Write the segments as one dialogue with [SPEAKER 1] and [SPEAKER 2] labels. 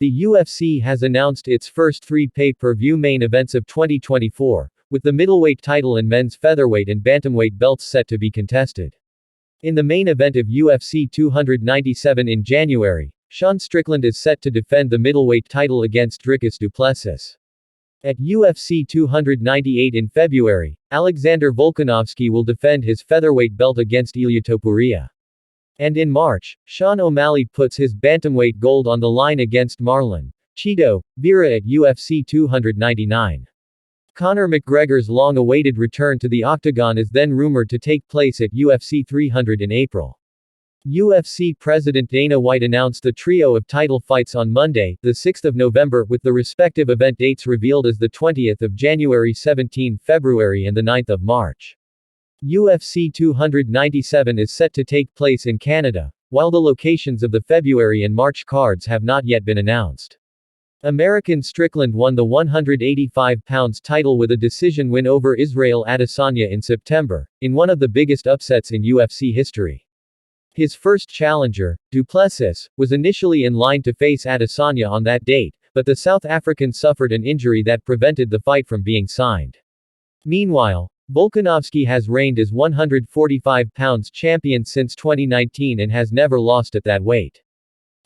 [SPEAKER 1] The UFC has announced its first three pay-per-view main events of 2024, with the middleweight title and men's featherweight and bantamweight belts set to be contested. In the main event of UFC 297 in January, Sean Strickland is set to defend the middleweight title against Dricus Du Plessis. At UFC 298 in February, Alexander Volkanovski will defend his featherweight belt against Ilia Topuria. And in March, Sean O'Malley puts his bantamweight gold on the line against Marlon, Chito, Vera at UFC 299. Conor McGregor's long-awaited return to the Octagon is then rumored to take place at UFC 300 in April. UFC President Dana White announced the trio of title fights on Monday, the 6th of November, with the respective event dates revealed as the 20th of January, 17 February and the 9th of March. UFC 297 is set to take place in Canada, while the locations of the February and March cards have not yet been announced. American Strickland won the 185 pounds title with a decision win over Israel Adesanya in September, in one of the biggest upsets in UFC history. His first challenger, Du Plessis, was initially in line to face Adesanya on that date, but the South African suffered an injury that prevented the fight from being signed. Meanwhile, Volkanovski has reigned as 145 pounds champion since 2019 and has never lost at that weight.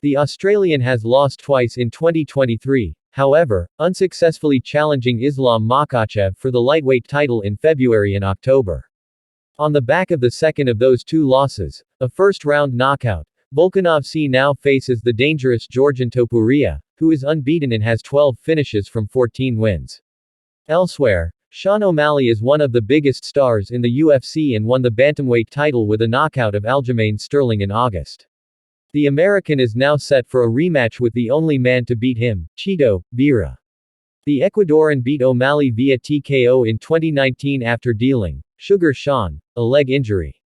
[SPEAKER 1] The Australian has lost twice in 2023, however, unsuccessfully challenging Islam Makhachev for the lightweight title in February and October. On the back of the second of those two losses, a first-round knockout, Volkanovski now faces the dangerous Georgian Topuria, who is unbeaten and has 12 finishes from 14 wins. Elsewhere, Sean O'Malley is one of the biggest stars in the UFC and won the bantamweight title with a knockout of Aljamain Sterling in August. The American is now set for a rematch with the only man to beat him, Chito, Vera. The Ecuadorian beat O'Malley via TKO in 2019 after dealing Sugar Sean a leg injury.